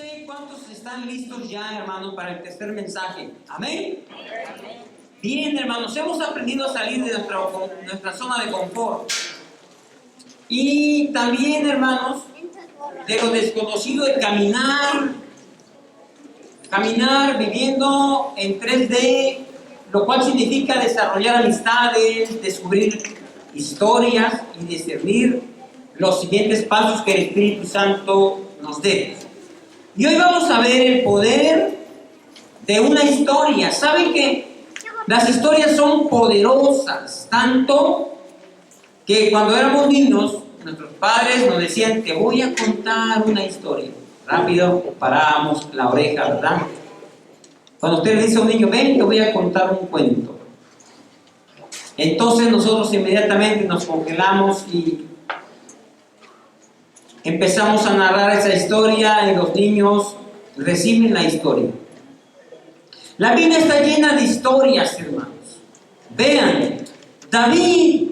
sé cuántos están listos ya, hermanos, para el tercer mensaje. ¿Amén? Bien, hermanos, hemos aprendido a salir de nuestra zona de confort. Y también, hermanos, de lo desconocido de caminar viviendo en 3D, lo cual significa desarrollar amistades, descubrir historias y discernir los siguientes pasos que el Espíritu Santo nos dé. Y hoy vamos a ver el poder de una historia. ¿Saben que las historias son poderosas? Tanto que cuando éramos niños, nuestros padres nos decían, te voy a contar una historia. Rápido, parábamos la oreja, ¿verdad? Cuando usted le dice a un niño, ven, te voy a contar un cuento. Entonces nosotros inmediatamente nos congelamos y empezamos a narrar esa historia y los niños reciben la historia. La Biblia está llena de historias, hermanos. Vean, David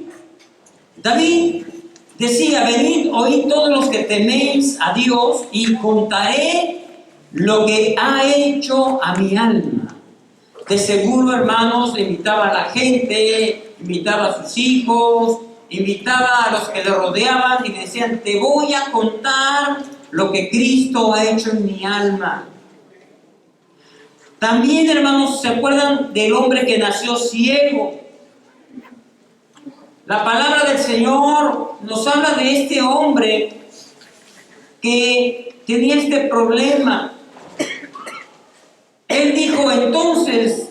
decía, venid, oíd todos los que teméis a Dios y contaré lo que ha hecho a mi alma. De seguro, hermanos, invitaba a la gente, invitaba a sus hijos, invitaba a los que le rodeaban y le decían, te voy a contar lo que Cristo ha hecho en mi alma. También, hermanos, ¿se acuerdan del hombre que nació ciego? La palabra del Señor nos habla de este hombre que tenía este problema. Él dijo entonces,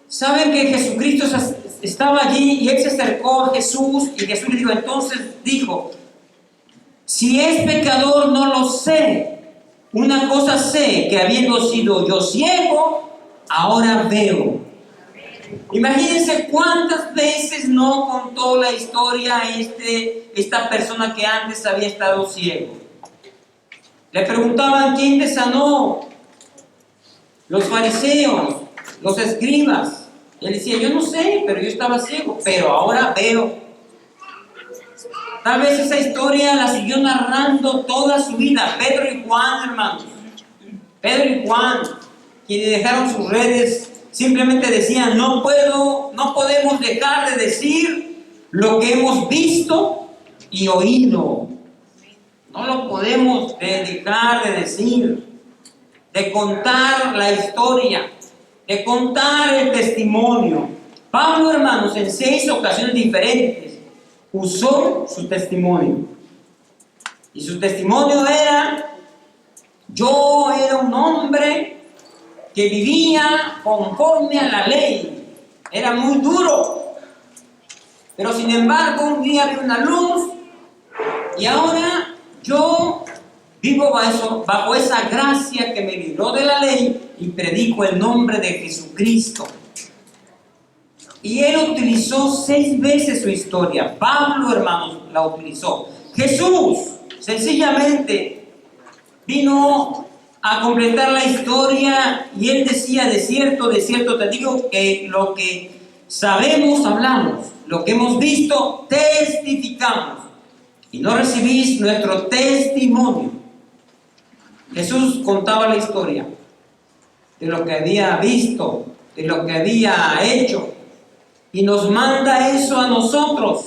¿saben que Jesucristo estaba allí y él se acercó a Jesús y Jesús le dijo, entonces dijo, si es pecador no lo sé, una cosa sé, que habiendo sido yo ciego, ahora veo. Imagínense cuántas veces no contó la historia a esta persona que antes había estado ciego. Le preguntaban, ¿quién te sanó? Los fariseos, los escribas. Él decía, yo no sé, pero yo estaba ciego, pero ahora veo. Tal vez esa historia la siguió narrando toda su vida. Pedro y Juan, hermanos. Pedro y Juan, quienes dejaron sus redes, simplemente decían, no podemos dejar de decir lo que hemos visto y oído. No lo podemos dejar de decir, de contar la historia, de contar el testimonio. Pablo, hermanos, en 6 ocasiones diferentes usó su testimonio. Y su testimonio era, yo era un hombre que vivía conforme a la ley. Era muy duro. Pero sin embargo, un día vi una luz y ahora yo vivo bajo esa gracia que me libró de la ley y predico el nombre de Jesucristo. Y él utilizó 6 veces su historia. Pablo, hermanos, la utilizó. Jesús, sencillamente, vino a completar la historia y él decía, de cierto te digo que lo que sabemos hablamos, lo que hemos visto testificamos y no recibís nuestro testimonio. Jesús contaba la historia de lo que había visto, de lo que había hecho y nos manda eso a nosotros.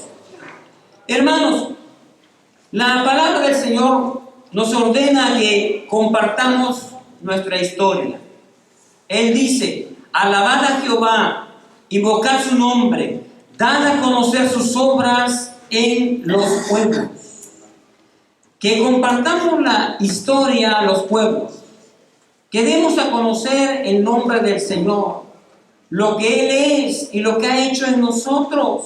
Hermanos, la palabra del Señor nos ordena que compartamos nuestra historia. Él dice, alabad a Jehová, invocad su nombre, dad a conocer sus obras en los pueblos. Que compartamos la historia a los pueblos, que demos a conocer el nombre del Señor, lo que Él es y lo que ha hecho en nosotros.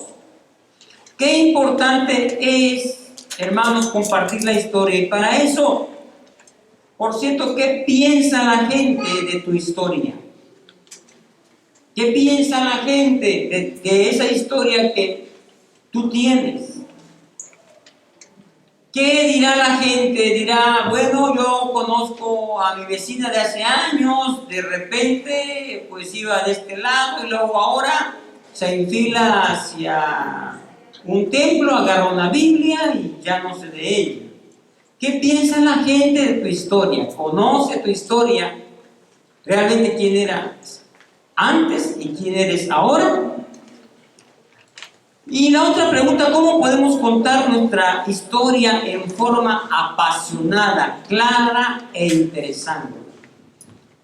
Qué importante es, hermanos, compartir la historia. Y para eso, por cierto, ¿qué piensa la gente de tu historia? ¿Qué piensa la gente de esa historia que tú tienes? ¿Qué dirá la gente? Dirá, bueno, yo conozco a mi vecina de hace años, de repente pues iba de este lado y luego ahora se enfila hacia un templo, agarra una Biblia y ya no sé de ella. ¿Qué piensa la gente de tu historia? ¿Conoce tu historia? ¿Realmente quién eras antes y quién eres ahora? Y la otra pregunta, ¿cómo podemos contar nuestra historia en forma apasionada, clara e interesante?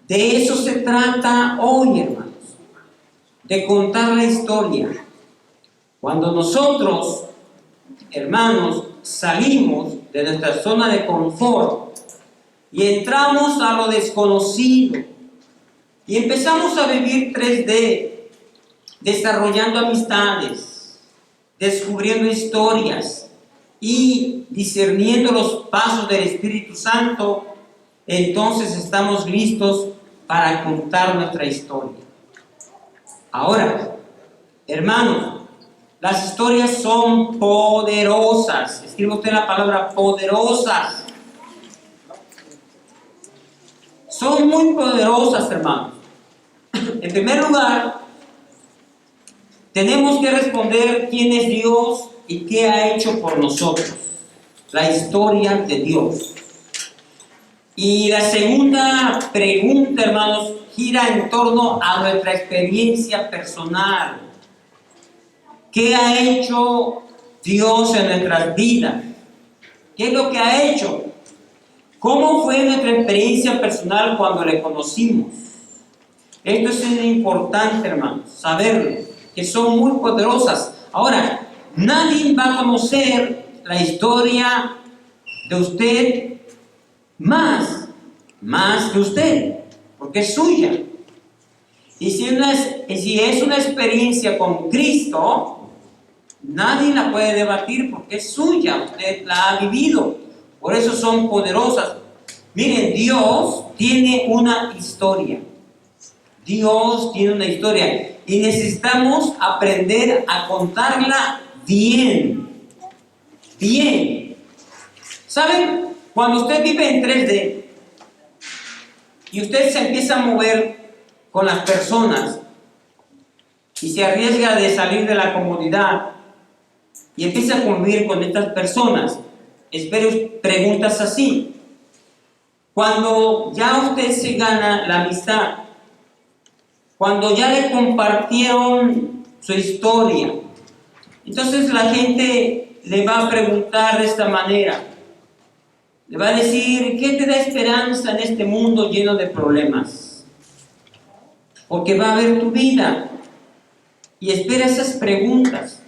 De eso se trata hoy, hermanos, de contar la historia. Cuando nosotros, hermanos, salimos de nuestra zona de confort y entramos a lo desconocido y empezamos a vivir 3D, desarrollando amistades, descubriendo historias y discerniendo los pasos del Espíritu Santo, entonces estamos listos para contar nuestra historia. Ahora, hermanos, las historias son poderosas. Escriba usted la palabra poderosas. Son muy poderosas, hermanos. En primer lugar, tenemos que responder quién es Dios y qué ha hecho por nosotros. La historia de Dios. Y la segunda pregunta, hermanos, gira en torno a nuestra experiencia personal. ¿Qué ha hecho Dios en nuestras vidas? ¿Qué es lo que ha hecho? ¿Cómo fue nuestra experiencia personal cuando le conocimos? Esto es importante, hermanos, saberlo, que son muy poderosas. Ahora, nadie va a conocer la historia de usted más que usted, porque es suya. Y si es una experiencia con Cristo, nadie la puede debatir porque es suya, usted la ha vivido. Por eso son poderosas. Miren, Dios tiene una historia. Dios tiene una historia y necesitamos aprender a contarla bien. Bien. ¿Saben? Cuando usted vive en 3D y usted se empieza a mover con las personas y se arriesga de salir de la comodidad y empieza a convivir con estas personas, espere preguntas así. Cuando ya usted se gana la amistad, cuando ya le compartieron su historia, entonces la gente le va a preguntar de esta manera. Le va a decir, ¿qué te da esperanza en este mundo lleno de problemas? Porque va a ver tu vida. Y espera esas preguntas.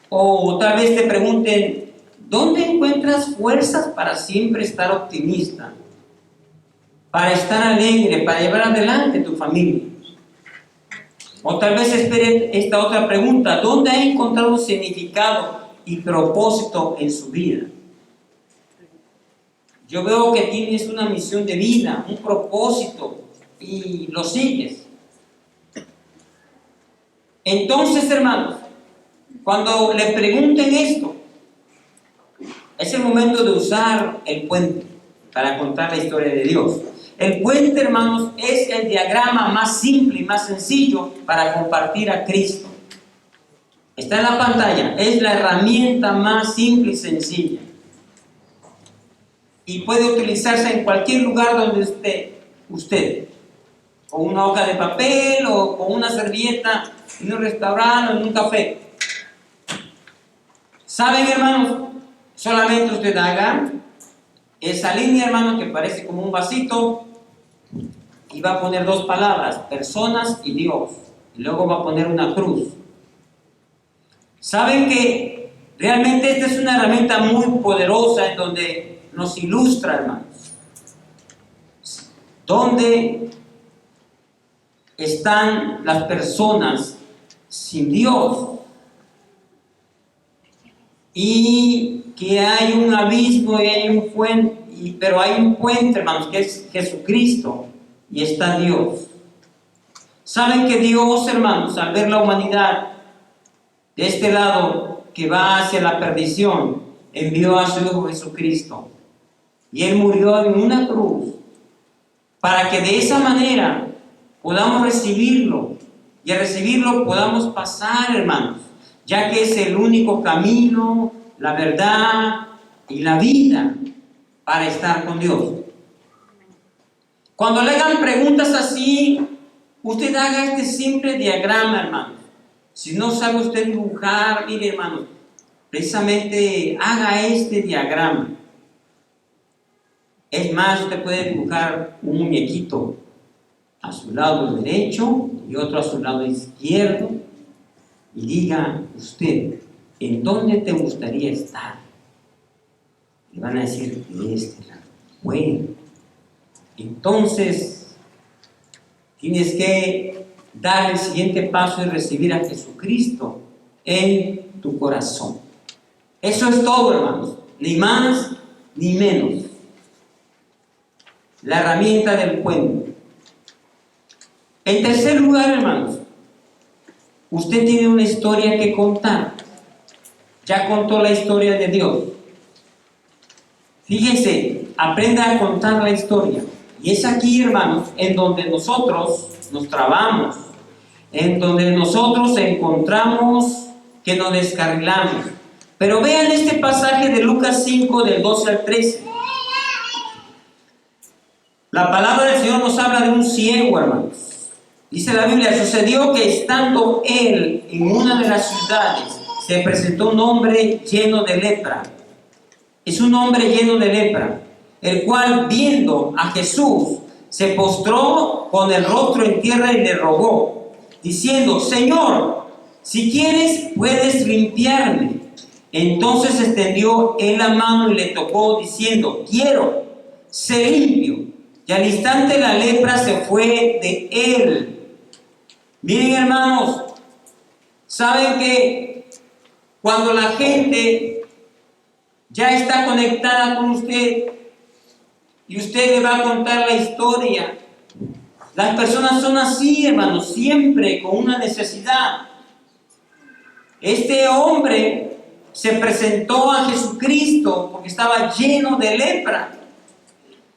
O tal vez te pregunten, ¿dónde encuentras fuerzas para siempre estar optimista? Para estar alegre, para llevar adelante tu familia. O tal vez esperen esta otra pregunta, ¿dónde ha encontrado significado y propósito en su vida? Yo veo que tienes una misión de vida, un propósito y lo sigues. Entonces, hermanos, cuando le pregunten esto, es el momento de usar el puente para contar la historia de Dios. El puente, hermanos, es el diagrama más simple y más sencillo para compartir a Cristo. Está en la pantalla, es la herramienta más simple y sencilla. Y puede utilizarse en cualquier lugar donde esté usted, con una hoja de papel o con una servilleta en un restaurante o en un café. ¿Saben, hermanos? Solamente usted haga esa línea, hermano, que parece como un vasito, y va a poner dos palabras, personas y Dios, y luego va a poner una cruz. ¿Saben que realmente esta es una herramienta muy poderosa en donde nos ilustra, hermanos? ¿Dónde están las personas sin Dios? Y que hay un abismo y hay un puente, pero hay un puente, hermanos, que es Jesucristo, y está Dios. ¿Saben que Dios, hermanos, al ver la humanidad de este lado que va hacia la perdición, envió a su Hijo Jesucristo? Y Él murió en una cruz para que de esa manera podamos recibirlo, y al recibirlo podamos pasar, hermanos, ya que es el único camino, la verdad y la vida. para estar con Dios. Cuando le hagan preguntas así, usted haga este simple diagrama, hermano. Si no sabe usted dibujar, mire, hermano, precisamente haga este diagrama. Es más, usted puede dibujar un muñequito a su lado derecho y otro a su lado izquierdo y diga usted, ¿en dónde te gustaría estar? Le van a decir, de este lado. Bueno, entonces tienes que dar el siguiente paso y recibir a Jesucristo en tu corazón. Eso es todo, hermanos, ni más ni menos. La herramienta del puente. En tercer lugar, hermanos, usted tiene una historia que contar. Ya contó la historia de Dios. Fíjense, aprenda a contar la historia. Y es aquí, hermanos, en donde nosotros nos trabamos, en donde nosotros encontramos que nos descarrilamos. Pero vean este pasaje de Lucas 5, del 12 al 13. La palabra del Señor nos habla de un ciego, hermanos. Dice la Biblia, sucedió que estando él en una de las ciudades, se presentó un hombre lleno de lepra. Es un hombre lleno de lepra, el cual, viendo a Jesús, se postró con el rostro en tierra y le rogó, diciendo, Señor, si quieres, puedes limpiarme. Entonces extendió él la mano y le tocó, diciendo, quiero, sé limpio. Y al instante la lepra se fue de él. Miren, hermanos, saben que cuando la gente ya está conectada con usted y usted le va a contar la historia, las personas son así, hermanos, siempre con una necesidad. Este hombre se presentó a Jesucristo porque estaba lleno de lepra.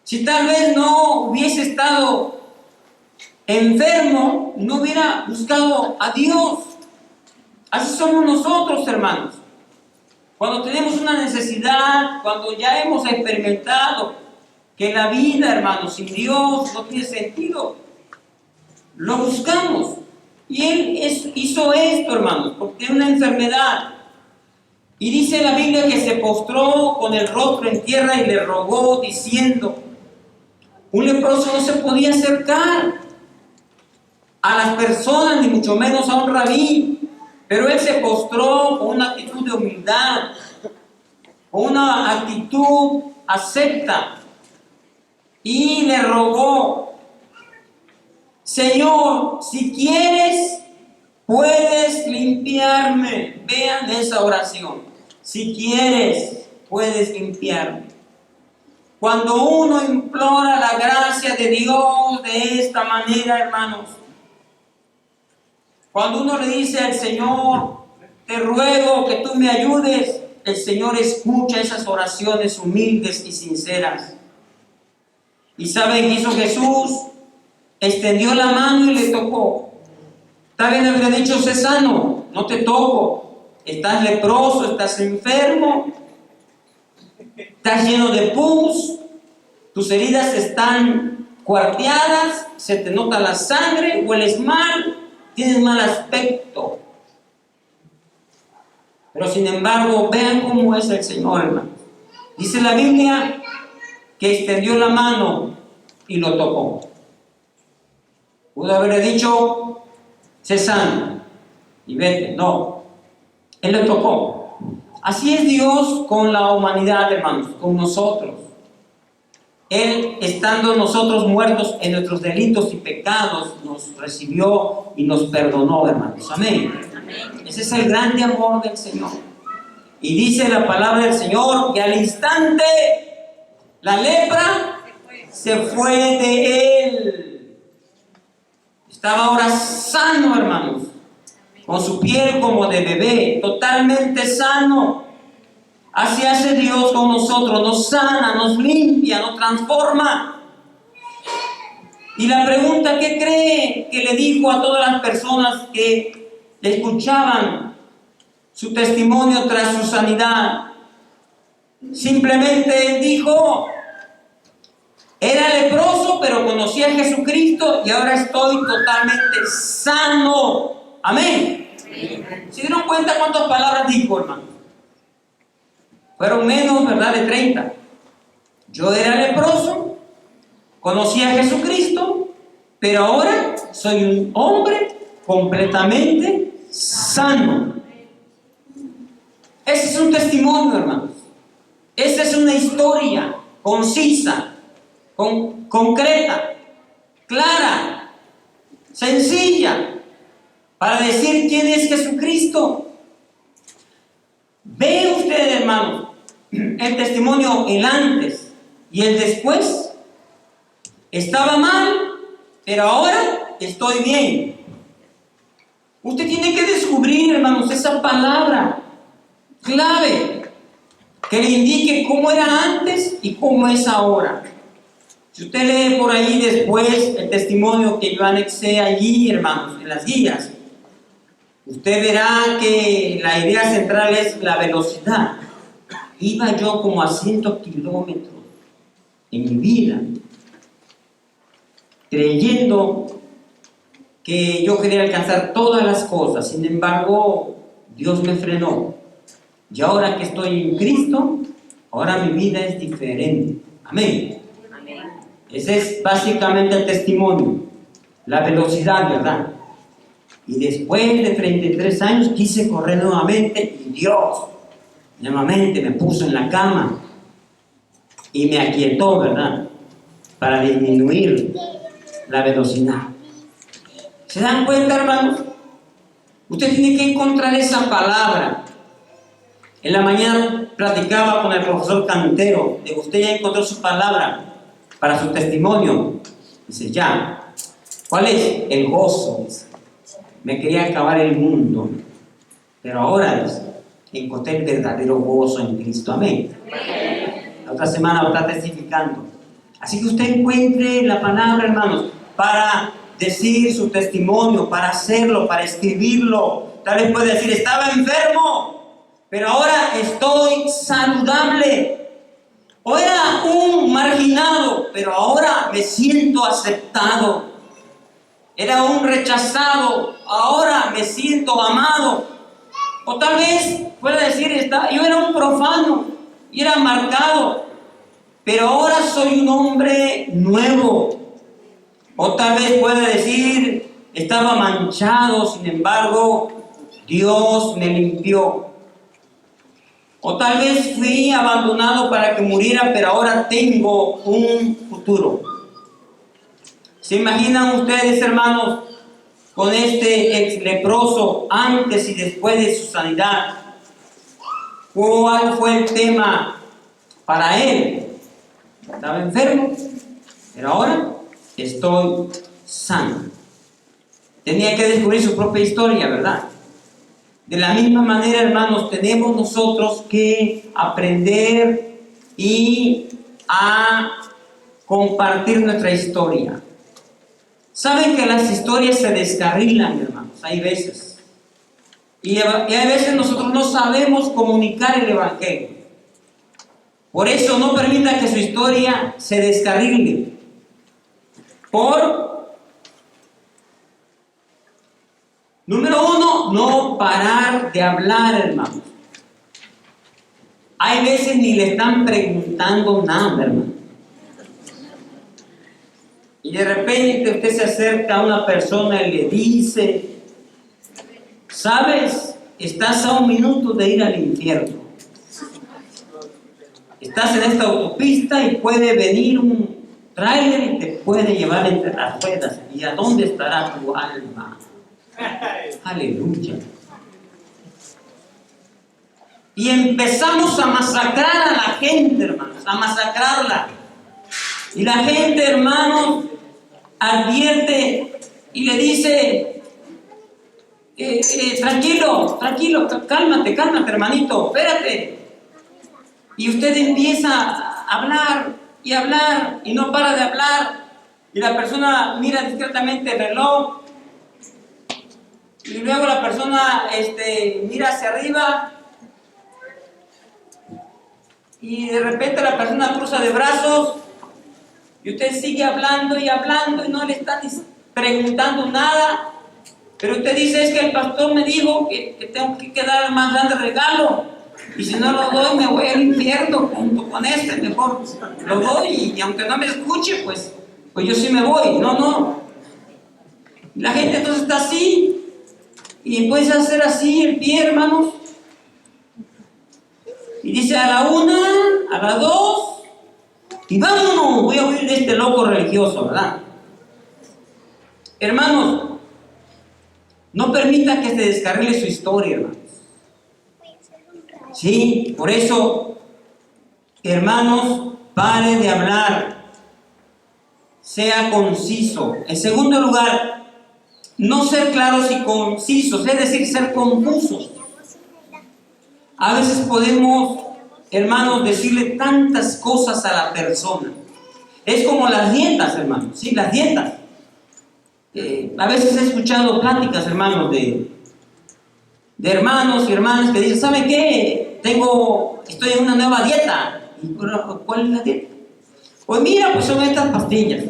Si tal vez no hubiese estado enfermo, no hubiera buscado a Dios. Así somos nosotros, hermanos. Cuando tenemos una necesidad, cuando ya hemos experimentado que la vida, hermanos, sin Dios no tiene sentido, lo buscamos. Y él hizo esto, hermanos, porque tiene una enfermedad. Y dice la Biblia que se postró con el rostro en tierra y le rogó, diciendo, un leproso no se podía acercar a las personas, ni mucho menos a un rabí, pero él se postró con una actitud de humildad, con una actitud acepta, y le rogó, Señor, si quieres, puedes limpiarme. Vean esa oración, si quieres, puedes limpiarme. Cuando uno implora la gracia de Dios de esta manera, hermanos, cuando uno le dice al Señor, te ruego que tú me ayudes, el Señor escucha esas oraciones humildes y sinceras. ¿Y saben qué hizo Jesús? Extendió la mano y le tocó. Tal vez le habría dicho, sé sano, no te toco. Estás leproso, estás enfermo, estás lleno de pus, tus heridas están cuarteadas, se te nota la sangre, hueles mal, tienes mal aspecto. Pero sin embargo, vean cómo es el Señor, hermano. Dice la Biblia que extendió la mano y lo tocó. Pudo haberle dicho, sé sano y vete. No, Él lo tocó. Así es Dios con la humanidad, hermanos, con nosotros. Él, estando nosotros muertos en nuestros delitos y pecados, nos recibió y nos perdonó, hermanos. Amén. Ese es el grande amor del Señor. Y dice la palabra del Señor que al instante la lepra se fue de él. Estaba ahora sano, hermanos, con su piel como de bebé, totalmente sano. Así hace Dios con nosotros, nos sana, nos limpia, nos transforma. Y la pregunta, ¿qué cree que le dijo a todas las personas que le escuchaban tras su sanidad? Simplemente él dijo, pero conocí a Jesucristo y ahora estoy totalmente sano. Amén. ¿Se dieron cuenta cuántas palabras dijo, hermano? Fueron menos, ¿verdad?, de 30. Yo era leproso, conocí a Jesucristo, pero ahora soy un hombre completamente sano. Ese es un testimonio, hermanos. Esa es una historia concisa, concreta, clara, sencilla, para decir quién es Jesucristo. Ve usted, hermanos, el testimonio, el antes y el después. Estaba mal, pero ahora estoy bien. Usted tiene que descubrir, hermanos, esa palabra clave que le indique cómo era antes y cómo es ahora. Si usted lee por ahí después el testimonio que yo anexé allí, hermanos, en las guías, usted verá que la idea central es la velocidad. Iba yo como a 100 kilómetros en mi vida, creyendo que yo quería alcanzar todas las cosas. Sin embargo, Dios me frenó. Y ahora que estoy en Cristo, ahora mi vida es diferente. Amén. Ese es básicamente el testimonio, la velocidad, ¿verdad? Y después de 33 años quise correr nuevamente y Dios nuevamente me puso en la cama y me aquietó, ¿verdad?, para disminuir la velocidad. ¿Se dan cuenta, hermanos? Usted tiene que encontrar esa palabra. En la mañana platicaba con el profesor Cantero, de usted ya encontró su palabra para su testimonio. Dice, ya. ¿Cuál es? El gozo. Dice, me quería acabar el mundo, pero ahora, dice, encontré el verdadero gozo en Cristo. Amén. La otra semana lo está testificando. Así que usted encuentre la palabra, hermanos, para decir su testimonio, para hacerlo, para escribirlo. Tal vez puede decir, estaba enfermo, pero ahora estoy saludable. O era un marginado, pero ahora me siento aceptado. Era un rechazado, ahora me siento amado. O tal vez pueda decir, yo era un profano y era marcado, pero ahora soy un hombre nuevo. O tal vez pueda decir, estaba manchado, sin embargo, Dios me limpió. O tal vez fui abandonado para que muriera, pero ahora tengo un futuro. ¿Se imaginan ustedes, hermanos, con este ex leproso antes y después de su sanidad? ¿Cuál fue el tema para él? Estaba enfermo, pero ahora estoy sano. Tenía que descubrir su propia historia, ¿verdad? De la misma manera, hermanos, tenemos nosotros que aprender y a compartir nuestra historia. Saben que las historias se descarrilan, hermanos, hay veces. Y hay veces nosotros no sabemos comunicar el Evangelio. Por eso no permita que su historia se descarrile. Número uno, no parar de hablar, hermanos. Hay veces ni le están preguntando nada, hermano. Y de repente usted se acerca a una persona y le dice, ¿sabes? Estás a 1 minuto de ir al infierno. Estás en esta autopista y puede venir un tráiler y te puede llevar entre las ruedas. ¿Y a dónde estará tu alma? Aleluya. Y empezamos a masacrar a la gente, hermanos, a masacrarla. Y la gente, hermanos, advierte y le dice, tranquilo, cálmate, hermanito, espérate. Y usted empieza a hablar y no para de hablar. Y la persona mira discretamente el reloj. Y luego la persona mira hacia arriba. Y de repente la persona cruza de brazos y usted sigue hablando y hablando y no le están preguntando nada, pero usted dice: es que el pastor me dijo que tengo que dar el más grande regalo, y si no lo doy me voy al infierno junto con este, mejor lo doy, y aunque no me escuche, pues yo sí me voy. No. La gente entonces está así, y empieza a hacer así el pie, hermanos, y dice: a la 1, a la 2, y vámonos, voy a oír de este loco religioso, ¿verdad? Hermanos, no permita que se descarrile su historia, hermanos. Sí, por eso, hermanos, pare de hablar, sea conciso. En segundo lugar, no ser claros y concisos, es decir, ser confusos. A veces podemos, hermanos, decirle tantas cosas a la persona. Es como las dietas, hermanos, sí, las dietas. A veces he escuchado pláticas, hermanos, de hermanos y hermanas que dicen: ¿saben qué? Estoy en una nueva dieta. ¿Y cuál es la dieta? Pues mira, pues son estas pastillas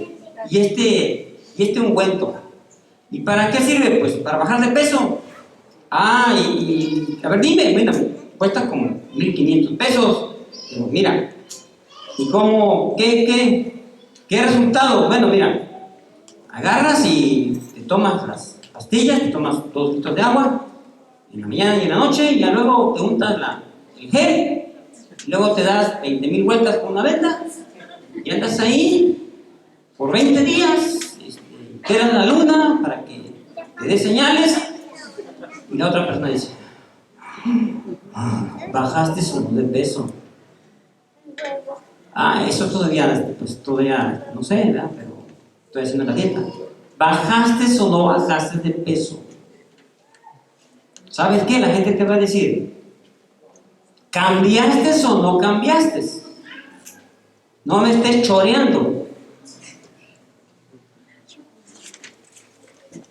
y este ungüento. ¿Y para qué sirve? Pues para bajar de peso. A ver, dime, mira, cuesta como 1,500 pesos. Pero mira, ¿y cómo? ¿Qué resultado? Bueno, mira, agarras y te tomas las pastillas, te tomas 2 litros de agua en la mañana y en la noche, y ya luego te untas el gel, y luego te das 20,000 vueltas con una venda, y andas ahí por 20 días, quedas en la luna para que te dé señales, y la otra persona dice: bajaste solo de peso. Eso todavía no sé, ¿verdad? Pero estoy haciendo la dieta. ¿Bajaste o no bajaste de peso? ¿Sabes qué? La gente te va a decir: ¿cambiaste o no cambiaste? No me estés choreando.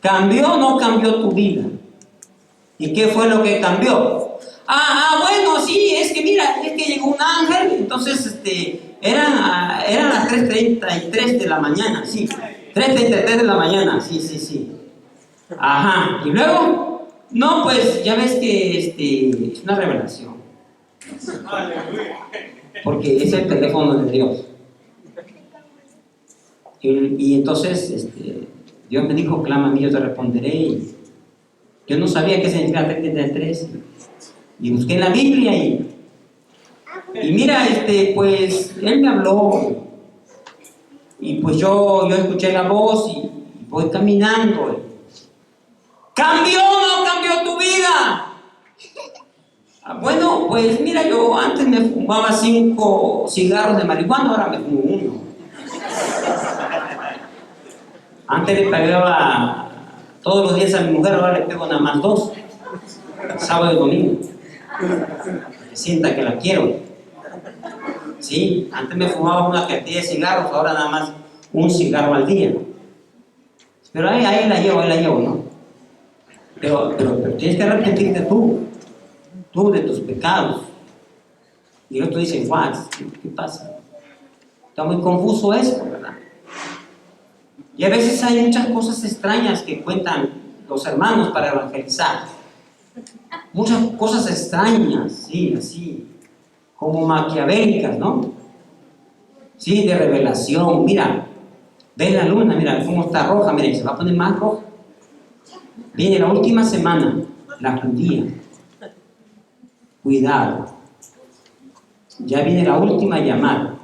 ¿Cambió o no cambió tu vida? ¿Y qué fue lo que cambió? Bueno, sí, es que mira, es que llegó un ángel, entonces eran las 3:33 de la mañana, sí, 3:33 de la mañana, sí. Ajá, y luego, no, pues ya ves que es una revelación, porque es el teléfono de Dios. Y entonces Dios me dijo: clama a mí, yo te responderé. Y yo no sabía qué significa 3:33, y busqué en la Biblia, y mira, pues Él me habló, y pues yo escuché la voz, y voy caminando. ¿Cambió o no cambió tu vida? Bueno, pues mira, yo antes me fumaba 5 cigarros de marihuana, ahora me fumo 1. Antes le pegaba todos los días a mi mujer, ahora le pego nada más 2, sábado y domingo, para que sienta que la quiero. Sí, antes me fumaba una cantidad de cigarros, ahora nada más 1 cigarro al día. Pero ahí la llevo, ¿no? Pero tienes que arrepentirte tú de tus pecados. Y el otro dice: guau, ¿qué pasa? Está muy confuso eso, ¿verdad? Y a veces hay muchas cosas extrañas que cuentan los hermanos para evangelizar. Muchas cosas extrañas, sí, así, como maquiavélicas, ¿no? Sí, de revelación. Mira, ve la luna, mira cómo está roja, mira, se va a poner más roja. Viene la última semana, la judía. Cuidado. Ya viene la última llamada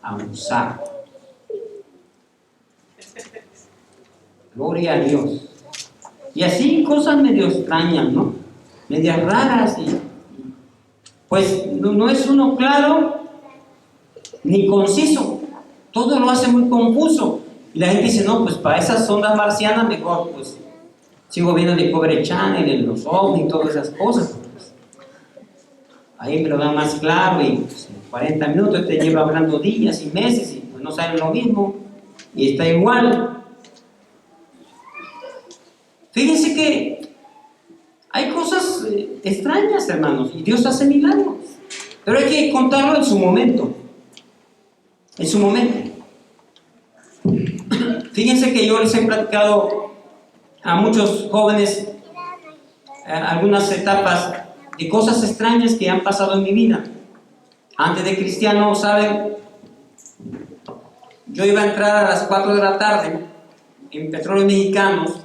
a usar. Gloria a Dios. Y así cosas medio extrañas, ¿no? Medias raras, y pues no es uno claro ni conciso. Todo lo hace muy confuso. Y la gente dice: no, pues para esas ondas marcianas mejor pues sigo viendo Discovery Channel, en los ovnis y todas esas cosas. Pues, ahí me lo dan más claro, y pues, en 40 minutos te lleva hablando días y meses, y pues no saben lo mismo, y está igual. Fíjense que hay cosas extrañas, hermanos, y Dios hace milagros, pero hay que contarlo en su momento. En su momento. fíjense que yo les he platicado a muchos jóvenes algunas etapas de cosas extrañas que han pasado en mi vida. Antes de cristiano, ¿saben? Yo iba a entrar a las 4 de la tarde en Petróleos Mexicanos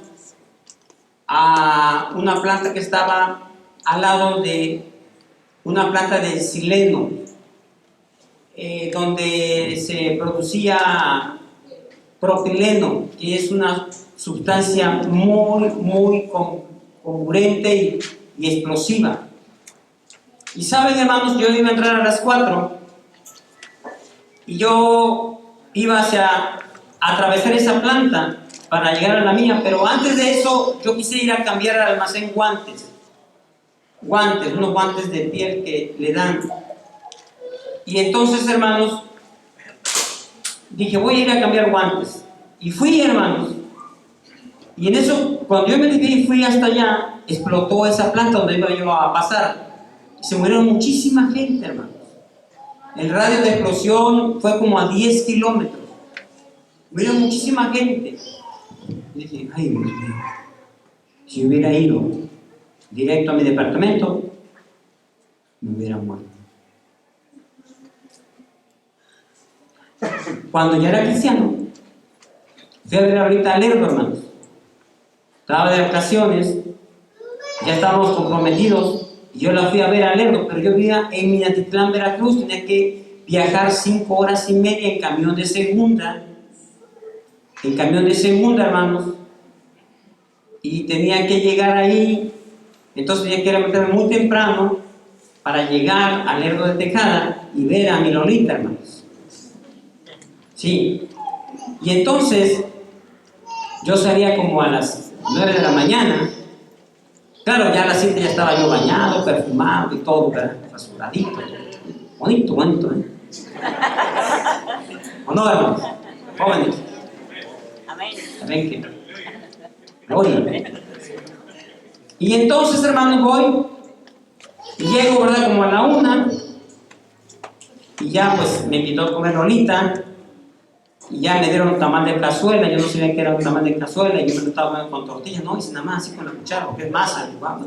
a una planta que estaba al lado de una planta de xileno, donde se producía propileno, que es una sustancia muy congruente y explosiva. Y saben, hermanos, yo iba a entrar a las 4 y yo iba a atravesar esa planta para llegar a la mía, pero antes de eso yo quise ir a cambiar al almacén unos guantes de piel que le dan. Y entonces, hermanos, dije, voy a ir a cambiar guantes. Y fui, hermanos. Y en eso, cuando yo me dirigí y fui hasta allá, explotó esa planta donde iba yo a pasar. Y se murieron muchísima gente, hermanos. El radio de explosión fue como a 10 kilómetros. Murieron muchísima gente. Y dije, ay, Dios mío, si hubiera ido directo a mi departamento, me hubiera muerto. Cuando ya era cristiano, fui a ver ahorita a Lerdo, hermanos. Estaba de vacaciones, ya estábamos comprometidos, y yo la fui a ver a Lerdo, pero yo vivía en Minatitlán, Veracruz, tenía que viajar 5 horas y media en camión de segunda, hermanos, y tenía que llegar ahí, entonces tenía que levantarme muy temprano para llegar a Lerdo de Tejada y ver a mi Lolita, hermanos. Sí, y entonces yo salía como a las 9 de la mañana. Claro, ya a las 7 ya estaba yo bañado, perfumado y todo, ¿verdad? Rasuradito, bonito, ¿eh? ¿O no, hermanos? Jóvenes. Amén. Que gloria. Y entonces, hermanos, voy y llego, ¿verdad? Como a la 1 y ya pues me invitó a comer Lolita. Y ya me dieron un tamal de cazuela, yo no sabía que era un tamal de cazuela, y yo me lo estaba comiendo con tortillas, no, hice nada más así con la cuchara, porque es masa, igual.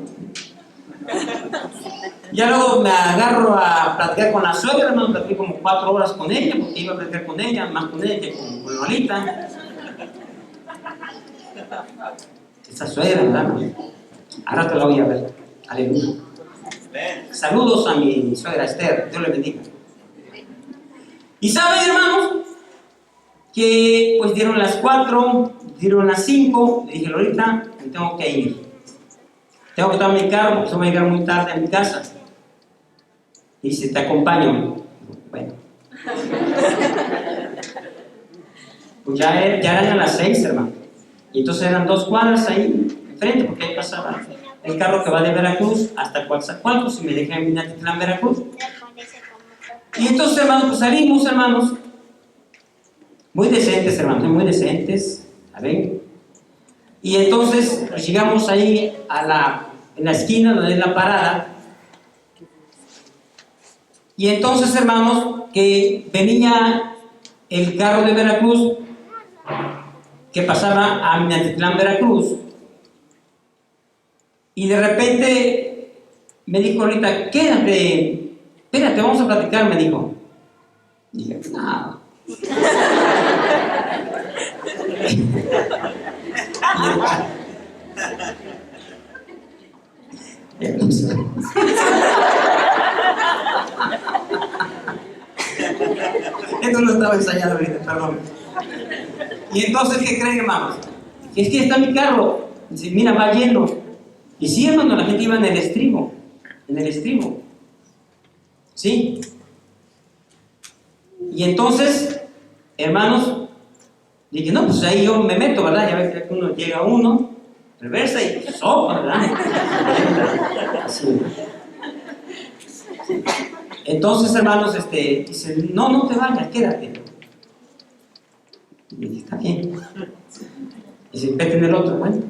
Ya luego me agarro a platicar con la suegra, hermano, platiqué como 4 horas con ella, porque iba a platicar con ella, más con ella que con Lolita. Esa suegra, ¿verdad? Ahora te la voy a ver. Aleluya. Saludos a mi suegra Esther, Dios le bendiga. Y saben, hermanos, que pues dieron las 4, dieron las 5, le dije, Lolita, me tengo que ir. Tengo que tomar mi carro, porque voy a llegar muy tarde a mi casa. Y dice, te acompaño. Bueno. Pues ya eran las 6, hermano. Y entonces eran 2 cuadras ahí enfrente, porque ahí pasaba el carro que va de Veracruz hasta Coatzacoalcos y me deja en Minatitlán, Veracruz. Y entonces, hermanos, pues salimos, hermanos. Muy decentes, hermanos, muy decentes. ¿Saben? Y entonces pues, llegamos ahí en la esquina donde es la parada. Y entonces, hermanos, que venía el carro de Veracruz que pasaba a Minatitlán, Veracruz. Y de repente me dijo ahorita, quédate, espérate, vamos a platicar, me dijo. Y dije, nada. Esto no estaba ensayado ahorita, perdón. Y entonces, ¿qué creen, hermanos? Es que está mi carro. Dice, mira, va lleno. Y sí, hermano, la gente iba en el estribo. ¿Sí? Y entonces, hermanos, dije, no, pues ahí yo me meto, ¿verdad? Ya ves que uno llega reversa y sopa, ¿verdad? Así. Entonces, hermanos, dice, no te vayas, quédate. Y dije, está bien. Dice, vete en el otro, bueno.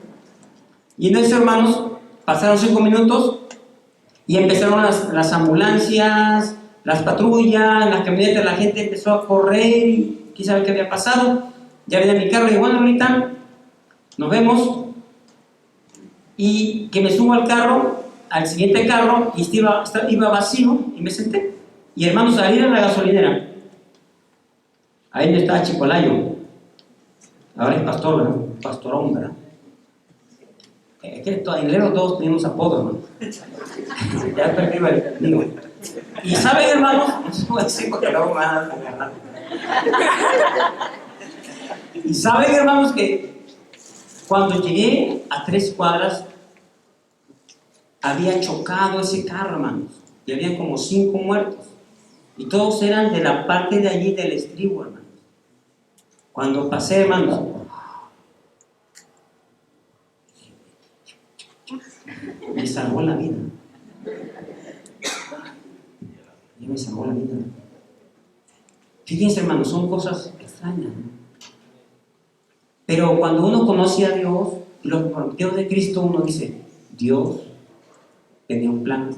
Y en eso, hermanos, pasaron 5 minutos y empezaron las ambulancias, las patrullas, las camionetas, la gente empezó a correr y quién sabe qué había pasado. Ya venía mi carro y dije, bueno, ahorita nos vemos. Y que me subo al carro, al siguiente carro, y iba vacío, y me senté. Y hermano, salí de la gasolinera. Ahí no estaba Chipolayo. Ahora es pastor, ¿verdad? Pastorón, ¿verdad? Es que en Lero todos tenemos apodos, ¿no? Ya perdí el digo. Y saben, hermanos, no se puede decir porque luego me van a agarrar. Y saben, hermanos, que cuando llegué a 3 cuadras, había chocado ese carro, hermanos, y había como 5 muertos, y todos eran de la parte de allí del estribo, hermanos. Cuando pasé, hermanos, me salvó la vida. Ya me salvó la vida. Fíjense, hermanos, son cosas extrañas, ¿no? Pero cuando uno conoce a Dios y los prometidos de Cristo, uno dice, Dios tenía un plan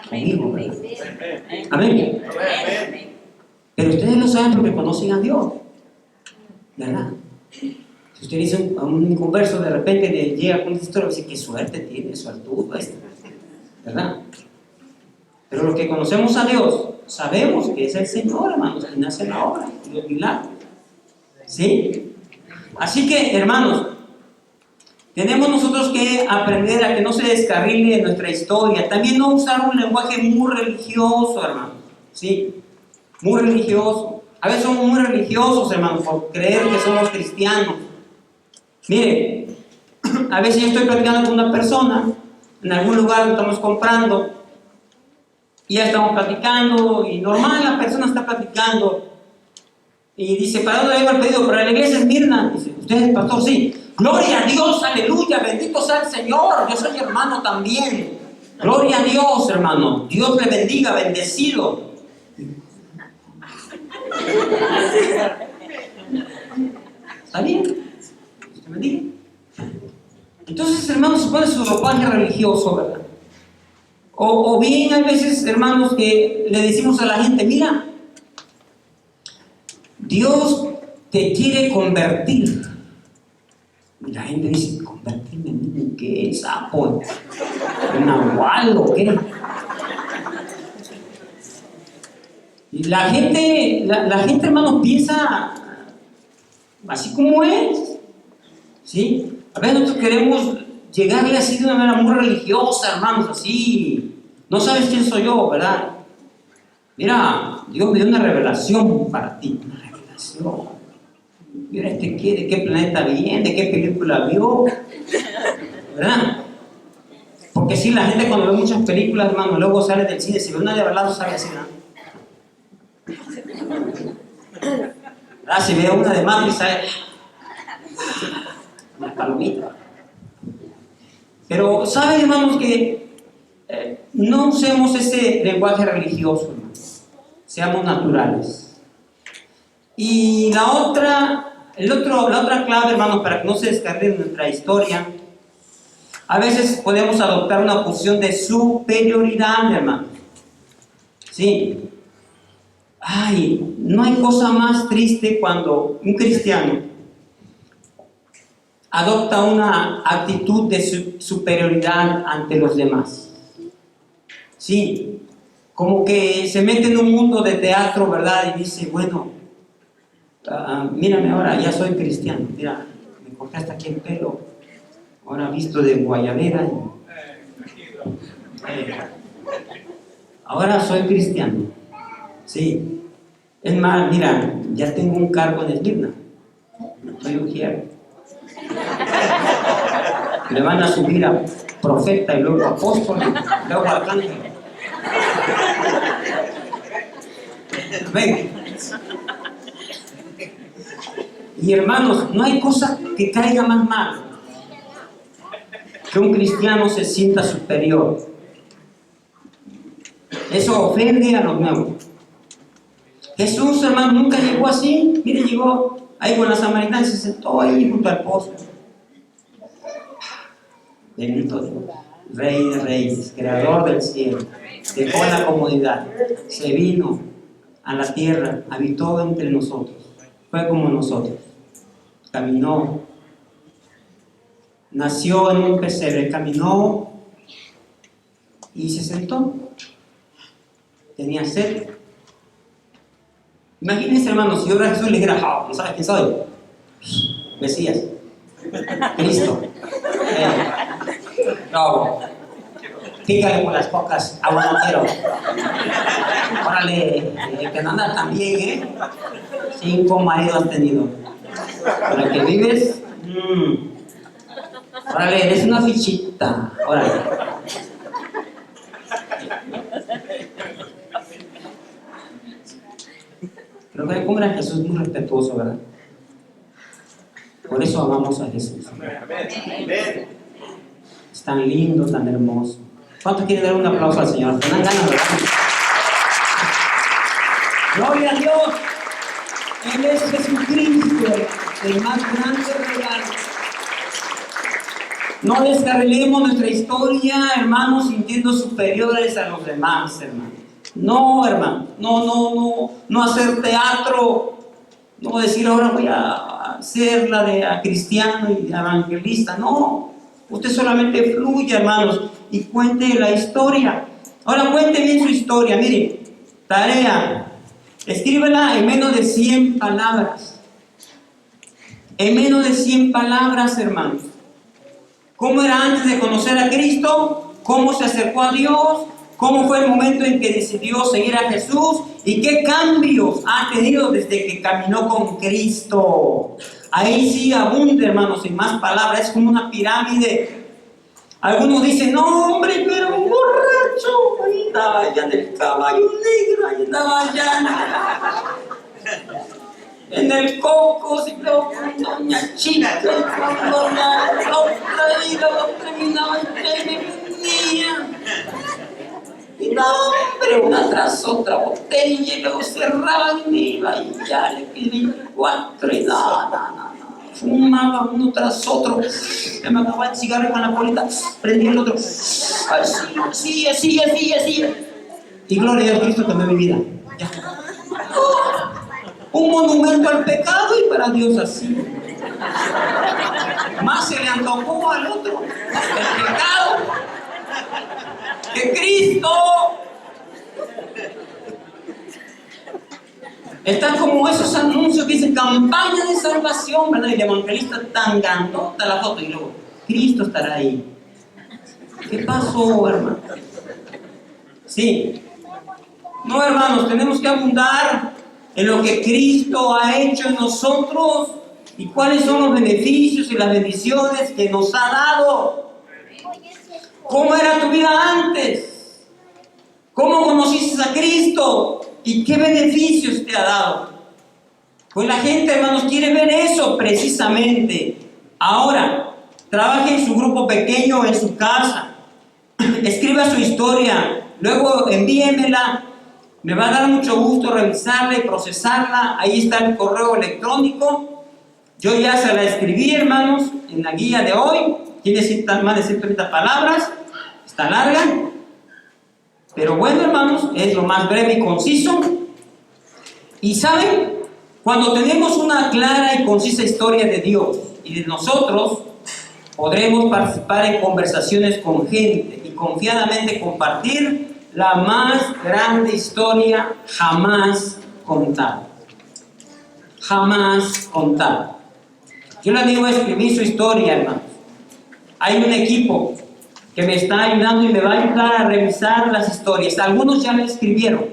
conmigo, ¿verdad? Amén. Pero ustedes lo saben porque conocen a Dios, ¿verdad? Si usted dice a un converso, de repente le llega con esta historia, dice, qué suerte tiene, suertudo este, ¿verdad? Pero los que conocemos a Dios, sabemos que es el Señor, hermanos, quien hace la obra y los milagros. ¿Sí? Así que, hermanos, tenemos nosotros que aprender a que no se descarrile nuestra historia. También no usar un lenguaje muy religioso, hermanos. ¿Sí? Muy religioso. A veces somos muy religiosos, hermanos, por creer que somos cristianos. Mire, a veces yo estoy platicando con una persona, en algún lugar estamos comprando, y ya estamos platicando, y normal la persona está platicando, y dice, ¿para dónde vengo el pedido? Para la iglesia Esmirna. Dice, ¿usted es el pastor? Sí. Gloria a Dios, aleluya, bendito sea el Señor, yo soy hermano también. Gloria a Dios, hermano, Dios le bendiga, bendecido. ¿Está bien? Dios te bendiga. Entonces, hermanos, se pone su ropaje religioso, ¿verdad? O bien, hay veces, hermanos, que le decimos a la gente, mira, Dios te quiere convertir. Y la gente dice, ¿convertirme en qué? ¿Sapo? ¿En nahual o qué? Y la gente, hermanos, piensa así como es. ¿Sí? A veces nosotros queremos llegarle así de una manera muy religiosa, hermanos, así. No sabes quién soy yo, ¿verdad? Mira, Dios me dio una revelación para ti. Una revelación. Mira, ¿de qué planeta viene? ¿De qué película vio? ¿Verdad? Porque si la gente cuando ve muchas películas, hermano, luego sale del cine, si ve una de verdad, sale así, ¿verdad? Si ve una de Matrix, sale una palomita. Pero, ¿saben, hermanos, que no usemos ese lenguaje religioso, hermanos? Seamos naturales. Y la otra clave, hermanos, para que no se descargue nuestra historia, a veces podemos adoptar una posición de superioridad, hermanos. Sí. Ay, no hay cosa más triste cuando un cristiano adopta una actitud de superioridad ante los demás. Sí, como que se mete en un mundo de teatro, ¿verdad? Y dice, bueno, mírame ahora, ya soy cristiano, mira, me corté hasta aquí el pelo, ahora visto de guayabera, ahora soy cristiano. Sí, es más, mira, ya tengo un cargo en Esmirna, soy ujier. Le van a subir a profeta y luego a apóstol, y luego a arcángel. Ven. Y hermanos, no hay cosa que caiga más mal que un cristiano se sienta superior. Eso ofende a los nuevos. Jesús, hermano, nunca llegó así. Mire, llegó ahí con la samaritana y se sentó ahí junto al pozo. Bendito Dios, Rey de Reyes, Creador del cielo, dejó la comodidad, se vino a la tierra, habitó entre nosotros, fue como nosotros. caminó, nació en un pesebre, caminó y se sentó. Tenía sed. Imagínense, hermanos, si yo a Jesús le dijera, ¿no sabes quién soy? Mesías, Cristo. No, pícale con las pocas, agua no quiero. Órale, que no anda tan bien, 5 maridos has tenido. Para que vives, órale, eres una fichita, órale. Creo que como era Jesús muy respetuoso, ¿verdad? Por eso amamos a Jesús. Es tan lindo, tan hermoso. ¿Cuántos quieren dar un aplauso al Señor? ¿Te dan ganas, verdad? ¡Gloria a Dios! Él es Jesucristo, el más grande regalo. No descarrilemos nuestra historia, hermanos, sintiendo superiores a los demás, hermanos. No, hermano, no hacer teatro, no decir ahora voy a hacer la de cristiano y evangelista, no. Usted solamente fluye, hermanos, y cuente la historia. Ahora cuente bien su historia, mire, tarea, escríbela en menos de 100 palabras. En menos de 100 palabras, hermanos. ¿Cómo era antes de conocer a Cristo? ¿Cómo se acercó a Dios? ¿Cómo fue el momento en que decidió seguir a Jesús? ¿Y qué cambios ha tenido desde que caminó con Cristo? Ahí sí abunda, hermanos, en más palabras. Es como una pirámide. Algunos dicen, no, hombre, pero un borracho. Ahí andaba allá en el caballo negro. Ahí andaba allá en el coco. Y luego con doña Chica. Y con doña otra. Y luego terminaba en venía. Y no, hombre, una tras otra botella, y luego cerraban y iba y ya le pedí 4 y no. Fumaba uno tras otro. Ya me acababa el cigarro con la bolita, prendí el otro. Así. Y gloria a Dios, Cristo cambió mi vida. Ya. Un monumento al pecado y para Dios así. Más se le antojó al otro el pecado que Cristo. Están como esos anuncios que dicen campaña de salvación, ¿verdad? Y el evangelista tan grandota la foto y luego Cristo estará ahí. ¿Qué pasó, hermano? Sí. No, hermanos, tenemos que abundar en lo que Cristo ha hecho en nosotros y cuáles son los beneficios y las bendiciones que nos ha dado. ¿Cómo era tu vida antes? ¿Cómo conociste a Cristo? ¿Y qué beneficios te ha dado? Pues la gente, hermanos, quiere ver eso precisamente. Ahora, trabaje en su grupo pequeño, en su casa. Escriba su historia. Luego envíemela. Me va a dar mucho gusto revisarla y procesarla. Ahí está el correo electrónico. Yo ya se la escribí, hermanos, en la guía de hoy. Tiene más de 130 palabras. Está larga. Pero bueno, hermanos, es lo más breve y conciso. Y ¿saben? Cuando tenemos una clara y concisa historia de Dios y de nosotros, podremos participar en conversaciones con gente y confiadamente compartir la más grande historia jamás contada. Jamás contada. Yo le digo a escribir su historia, hermanos. Hay un equipo que me está ayudando y me va a ayudar a revisar las historias. Algunos ya la escribieron.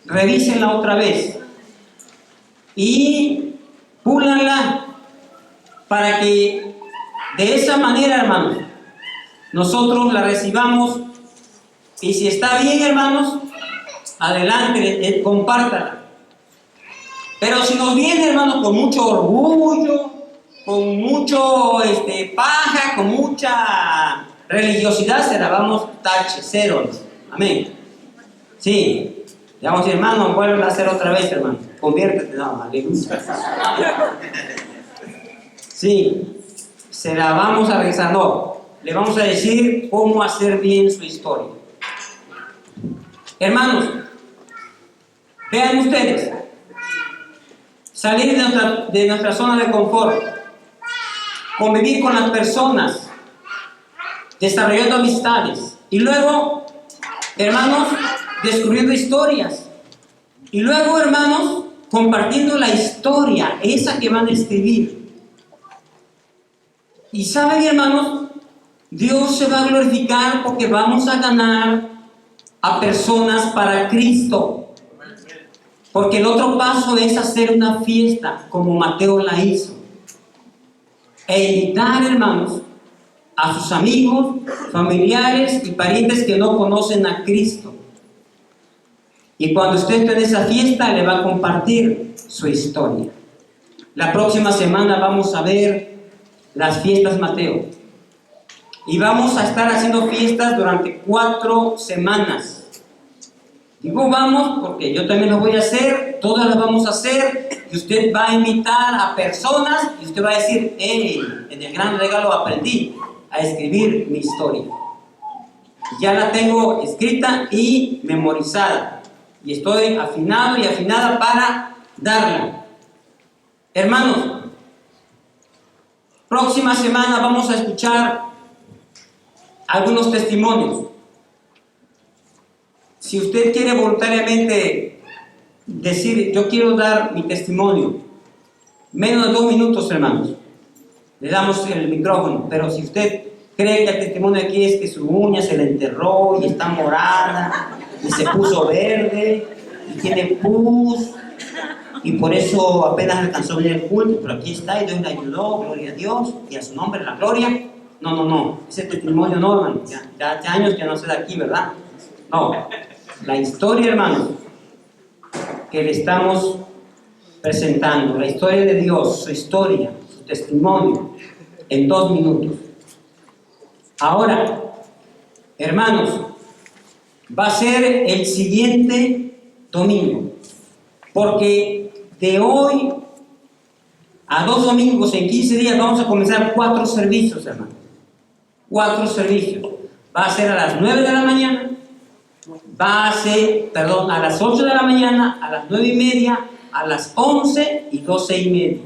Revísenla otra vez. Y púlanla para que de esa manera, hermanos, nosotros la recibamos. Y si está bien, hermanos, adelante, compártala. Pero si nos viene, hermanos, con mucho orgullo, con mucho paja, con mucha religiosidad, se la vamos tache, cero. Amén. Sí. Le vamos a decir, hermano, vuelve a hacer otra vez, hermano. Conviértete, no, aleluya. Sí. Se la vamos a revisar, no. Le vamos a decir cómo hacer bien su historia. Hermanos, vean ustedes. Salir de nuestra zona de confort. convivir con las personas, desarrollando amistades. Y luego, hermanos, descubriendo historias. Y luego, hermanos, compartiendo la historia, esa que van a escribir. Y saben, hermanos, Dios se va a glorificar porque vamos a ganar a personas para Cristo. Porque el otro paso es hacer una fiesta como Mateo la hizo. E invitar, hermanos, a sus amigos, familiares y parientes que no conocen a Cristo. Y cuando usted esté en esa fiesta, le va a compartir su historia. La próxima semana vamos a ver las fiestas Mateo. Y vamos a estar haciendo fiestas durante 4 semanas. Digo vamos porque yo también lo voy a hacer, todas las vamos a hacer. Y usted va a invitar a personas y usted va a decir, hey, en el gran regalo aprendí a escribir mi historia. Ya la tengo escrita y memorizada. Y estoy afinado y afinada para darla. Hermanos, próxima semana vamos a escuchar algunos testimonios. Si usted quiere voluntariamente decir, yo quiero dar mi testimonio, menos de 2 minutos, hermanos, le damos el micrófono. Pero si usted cree que el testimonio aquí es que su uña se le enterró y está morada y se puso verde y tiene pus y por eso apenas alcanzó a venir el culto, pero aquí está y Dios le ayudó, gloria a Dios y a su nombre la gloria. No, ese testimonio no, hermano, ya hace años que no se da aquí, ¿verdad? No, la historia, hermanos, que le estamos presentando, la historia de Dios, su historia, su testimonio, en 2 minutos. Ahora, hermanos, va a ser el siguiente domingo, porque de hoy a 2 domingos, en 15 días, vamos a comenzar 4 servicios, hermanos. 4 servicios. Va a ser a las 9 de la mañana, a las 8 de la mañana, a las 9:30, a las 11 y 12:30.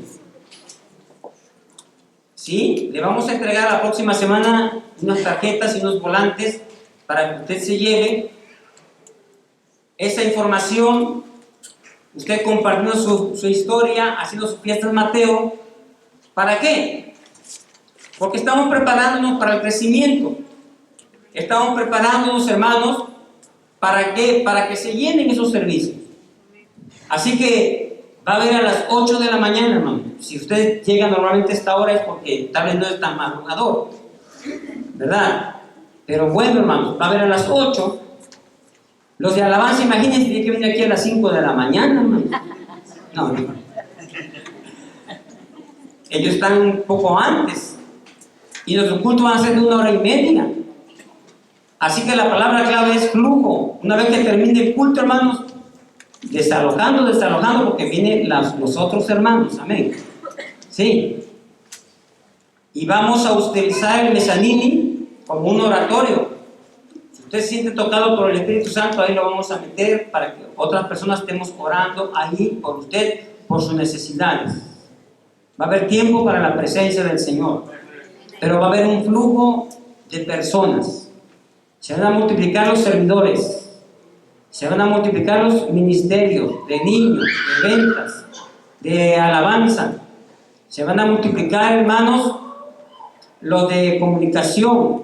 ¿Sí? Le vamos a entregar la próxima semana unas tarjetas y unos volantes para que usted se lleve esa información. Usted compartiendo su historia, haciendo su fiesta en Mateo. ¿Para qué? Porque estamos preparándonos para el crecimiento. Estamos preparándonos, hermanos, ¿para qué? Para que se llenen esos servicios. Así que va a haber a las 8 de la mañana, hermano. Si usted llega normalmente a esta hora es porque tal vez no es tan madrugador, ¿verdad? Pero bueno, hermanos, va a haber a las 8. Los de alabanza, imagínense, tienen que venir aquí a las 5 de la mañana, hermano. No. Ellos están un poco antes. Y nuestros cultos van a ser de 1 hora y media. Así que la palabra clave es flujo. Una vez que termine el culto, hermanos, desalojando, porque vienen los otros hermanos, amén. Sí. Y vamos a utilizar el mezanini como un oratorio. Si usted se siente tocado por el Espíritu Santo, ahí lo vamos a meter para que otras personas estemos orando ahí por usted, por sus necesidades. Va a haber tiempo para la presencia del Señor, pero va a haber un flujo de personas. Se van a multiplicar los servidores, se van a multiplicar los ministerios de niños, de ventas, de alabanza. Se van a multiplicar, hermanos, los de comunicación.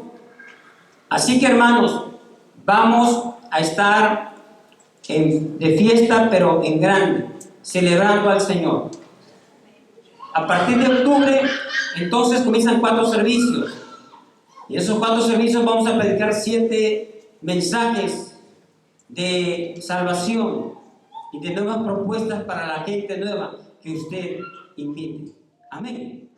Así que, hermanos, vamos a estar de fiesta, pero en grande, celebrando al Señor. A partir de octubre, entonces comienzan 4 servicios. Y esos 4 servicios vamos a predicar 7 mensajes de salvación y de nuevas propuestas para la gente nueva que usted invite. Amén.